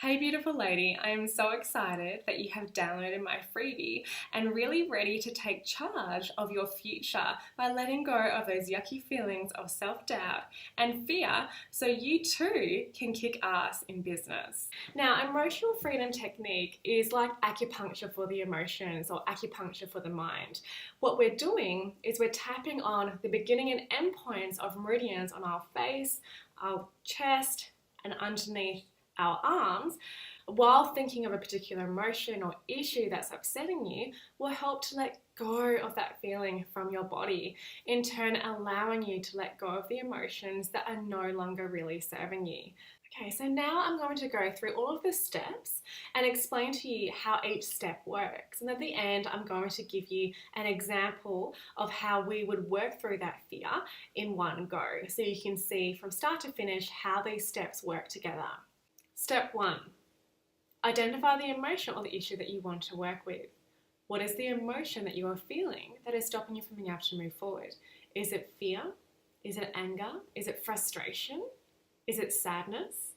Hey beautiful lady, I am so excited that you have downloaded my freebie and really ready to take charge of your future by letting go of those yucky feelings of self-doubt and fear so you too can kick ass in business. Now, emotional freedom technique is like acupuncture for the emotions or acupuncture for the mind. What we're doing is we're tapping on the beginning and end points of meridians on our face, our chest, and underneath our arms, while thinking of a particular emotion or issue that's upsetting you, will help to let go of that feeling from your body, in turn allowing you to let go of the emotions that are no longer really serving you. Okay, so now I'm going to go through all of the steps and explain to you how each step works. And at the end, I'm going to give you an example of how we would work through that fear in one go, so you can see from start to finish how these steps work together. Step 1. Identify the emotion or the issue that you want to work with. What is the emotion that you are feeling that is stopping you from being able to move forward? Is it fear? Is it anger? Is it frustration? Is it sadness?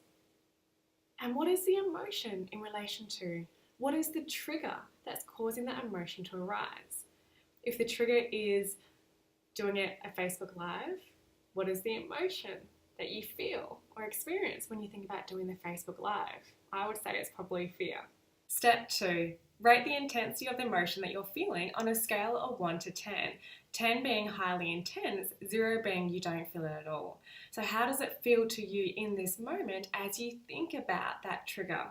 And what is the emotion in relation to? What is the trigger that's causing that emotion to arise? If the trigger is doing a Facebook Live, what is the emotion that you feel or experience when you think about doing the Facebook Live? I would say it's probably fear. Step 2. Rate the intensity of the emotion that you're feeling on a scale of 1 to 10. 10 being highly intense, 0 being you don't feel it at all. So how does it feel to you in this moment as you think about that trigger?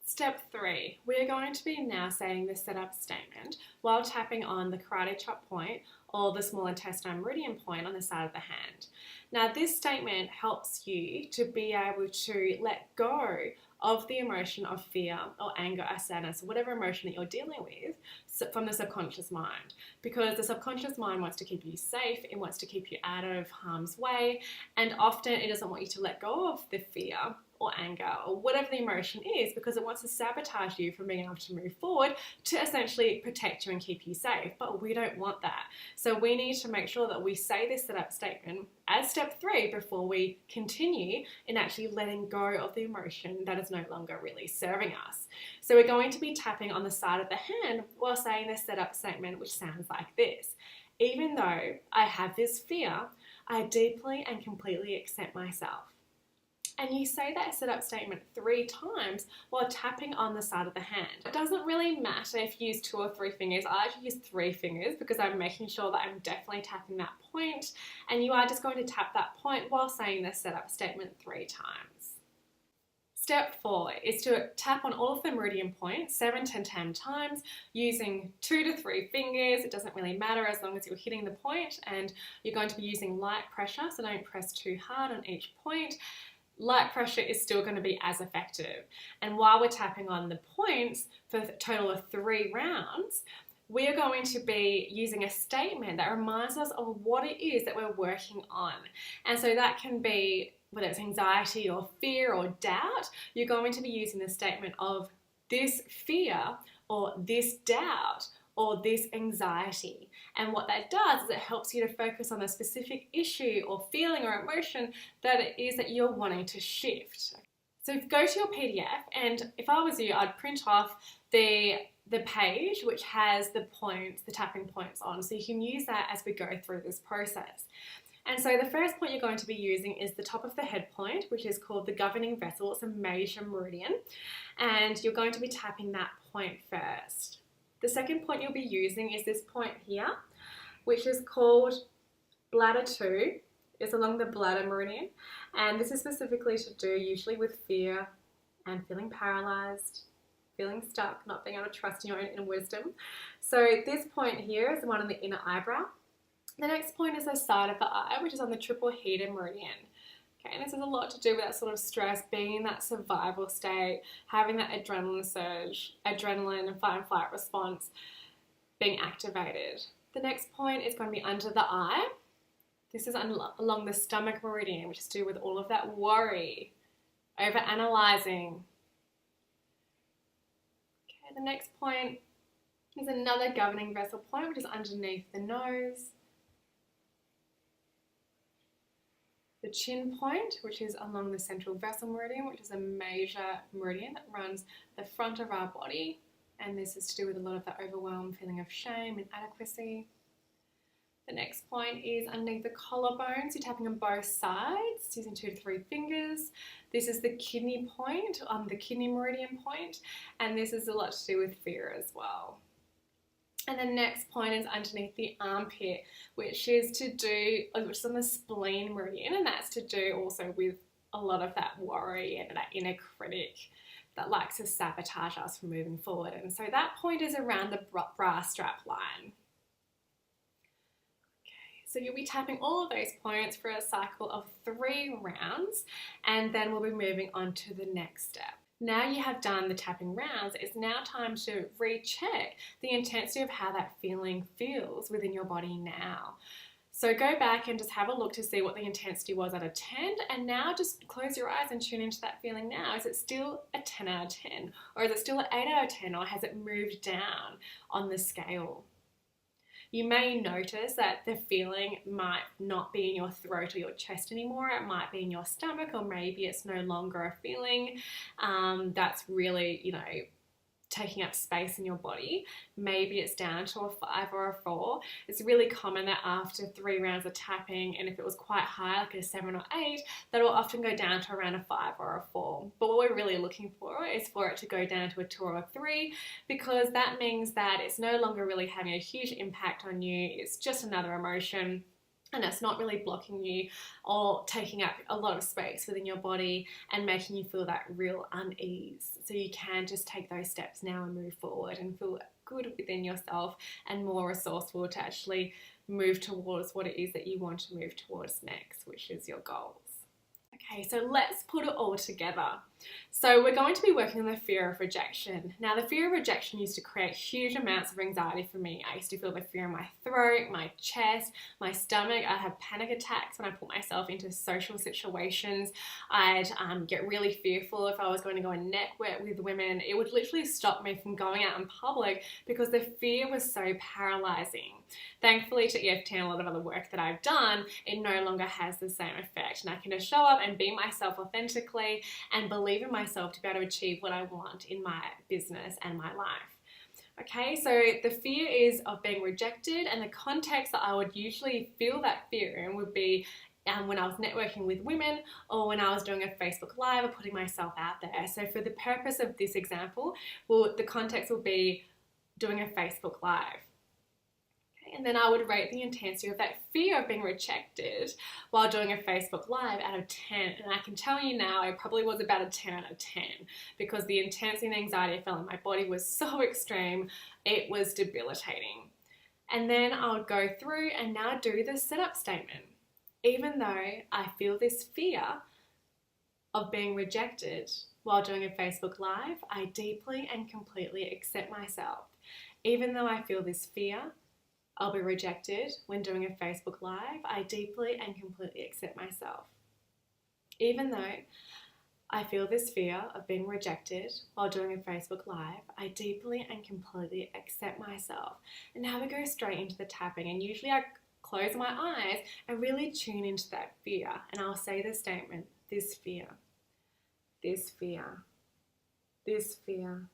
Step 3, we are going to be now saying the setup statement while tapping on the karate chop point or the small intestine meridian point on the side of the hand. Now this statement helps you to be able to let go of the emotion of fear or anger or sadness, or whatever emotion that you're dealing with, from the subconscious mind. Because the subconscious mind wants to keep you safe, it wants to keep you out of harm's way, and often it doesn't want you to let go of the fear or anger or whatever the emotion is, because it wants to sabotage you from being able to move forward to essentially protect you and keep you safe. But we don't want that. So we need to make sure that we say this setup statement as step 3 before we continue in actually letting go of the emotion that is no longer really serving us. So we're going to be tapping on the side of the hand while saying this setup statement, which sounds like this. Even though I have this fear, I deeply and completely accept myself. And you say that setup statement 3 times while tapping on the side of the hand. It doesn't really matter if you use 2 or 3 fingers. I actually use 3 fingers because I'm making sure that I'm definitely tapping that point, and you are just going to tap that point while saying the setup statement 3 times. Step 4 is to tap on all of the meridian points 7 to 10 times using 2 to 3 fingers. It doesn't really matter as long as you're hitting the point, and you're going to be using light pressure, so don't press too hard on each point. Light pressure is still going to be as effective. And while we're tapping on the points for a total of 3 rounds, we are going to be using a statement that reminds us of what it is that we're working on. And so that can be, whether it's anxiety or fear or doubt, you're going to be using the statement of this fear or this doubt or this anxiety. And what that does is it helps you to focus on the specific issue or feeling or emotion that it is that you're wanting to shift. So go to your PDF, and if I was you, I'd print off the page which has the points, the tapping points on, so you can use that as we go through this process. And so the first point you're going to be using is the top of the head point, which is called the governing vessel. It's a major meridian, and you're going to be tapping that point first. The second point you'll be using is this point here, which is called bladder 2. It's along the bladder meridian, and this is specifically to do usually with fear and feeling paralyzed, feeling stuck, not being able to trust in your own inner wisdom. So this point here is the one on the inner eyebrow. The next point is the side of the eye, which is on the triple heater meridian. Okay, and this has a lot to do with that sort of stress, being in that survival state, having that adrenaline surge, adrenaline and fight and flight response being activated. The next point is going to be under the eye. This is along the stomach meridian, which is to do with all of that worry, over-analyzing. Okay, the next point is another governing vessel point, which is underneath the nose. the chin point, which is along the central vessel meridian, which is a major meridian that runs the front of our body. And this is to do with a lot of the overwhelm, feeling of shame, and inadequacy. The next point is underneath the collarbones. You're tapping on both sides using 2 to 3 fingers. This is the kidney point, the kidney meridian point, and this is a lot to do with fear as well. And the next point is underneath the armpit, which is on the spleen meridian, and that's to do also with a lot of that worry and that inner critic that likes to sabotage us from moving forward. And so that point is around the bra strap line. So you'll be tapping all of those points for a cycle of 3 rounds, and then we'll be moving on to the next step. Now you have done the tapping rounds, it's now time to recheck the intensity of how that feeling feels within your body now. So go back and just have a look to see what the intensity was out of 10, and now just close your eyes and tune into that feeling now. Is it still a 10 out of 10? Or is it still an 8 out of 10? Or has it moved down on the scale? You may notice that the feeling might not be in your throat or your chest anymore. It might be in your stomach, or maybe it's no longer a feeling that's really, taking up space in your body. Maybe it's down to a 5 or a 4. It's really common that after 3 rounds of tapping, and if it was quite high, like a 7 or 8, that will often go down to around a 5 or a 4. But what we're really looking for is for it to go down to a 2 or a 3, because that means that it's no longer really having a huge impact on you. It's just another emotion, and it's not really blocking you or taking up a lot of space within your body and making you feel that real unease. So you can just take those steps now and move forward and feel good within yourself and more resourceful to actually move towards what it is that you want to move towards next, which is your goals. Okay, so let's put it all together. So we're going to be working on the fear of rejection. Now, the fear of rejection used to create huge amounts of anxiety for me. I used to feel the fear in my throat, my chest, my stomach. I'd have panic attacks when I put myself into social situations. I'd get really fearful if I was going to go and network with women. It would literally stop me from going out in public because the fear was so paralyzing. Thankfully, to EFT and a lot of other work that I've done, it no longer has the same effect. And I can just show up and be myself authentically and believe in myself to be able to achieve what I want in my business and my life. Okay, so the fear is of being rejected, and the context that I would usually feel that fear in would be when I was networking with women, or when I was doing a Facebook Live or putting myself out there. So for the purpose of this example, the context will be doing a Facebook Live. And then I would rate the intensity of that fear of being rejected while doing a Facebook Live out of 10. And I can tell you now, it probably was about a 10 out of 10, because the intensity and anxiety I felt in my body was so extreme, it was debilitating. And then I would go through and now do the setup statement. Even though I feel this fear of being rejected while doing a Facebook Live, I deeply and completely accept myself. Even though I feel this fear I'll be rejected when doing a Facebook Live, I deeply and completely accept myself. Even though I feel this fear of being rejected while doing a Facebook Live, I deeply and completely accept myself. And now we go straight into the tapping, and usually I close my eyes and really tune into that fear, and I'll say the statement, this fear, this fear, this fear,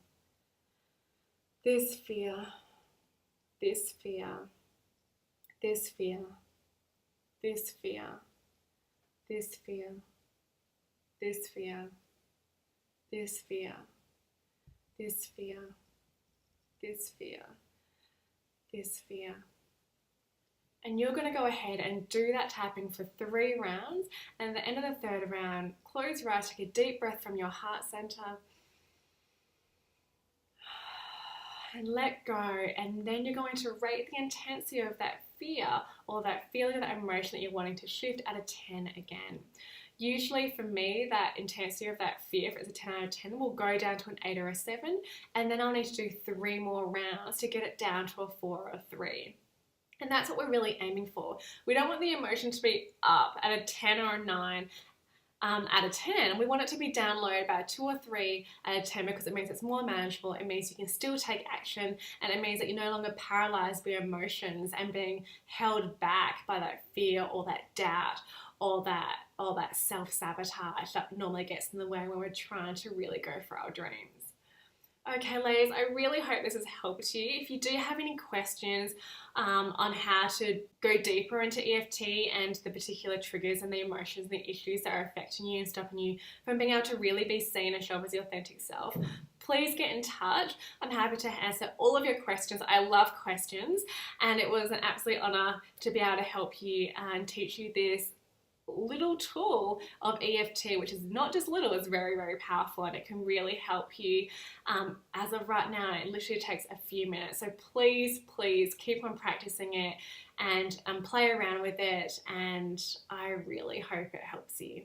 this fear, this fear, this fear, this fear, this fear, this fear, this fear, this fear, this fear, this fear. And you're going to go ahead and do that tapping for 3 rounds, and at the end of the 3rd round, close your eyes, take a deep breath from your heart center, and let go. And then you're going to rate the intensity of that fear or that feeling of that emotion that you're wanting to shift at a 10 again. Usually for me, that intensity of that fear, if it's a 10 out of 10, will go down to an 8 or a 7, and then I'll need to do 3 more rounds to get it down to a 4 or a 3. And that's what we're really aiming for. We don't want the emotion to be up at a 10 or a 9 out of 10. We want it to be down low about a 2 or 3 out of 10, because it means it's more manageable. It means you can still take action, and it means that you're no longer paralyzed by emotions and being held back by that fear or that doubt all that self-sabotage that normally gets in the way when we're trying to really go for our dreams. Okay, ladies, I really hope this has helped you. If you do have any questions on how to go deeper into EFT and the particular triggers and the emotions and the issues that are affecting you and stopping you from being able to really be seen and show up as your authentic self, please get in touch. I'm happy to answer all of your questions. I love questions, and it was an absolute honor to be able to help you and teach you this little tool of EFT, which is not just little, it's very, very powerful, and it can really help you. As of right now, it literally takes a few minutes. So please keep on practicing it and play around with it, and I really hope it helps you.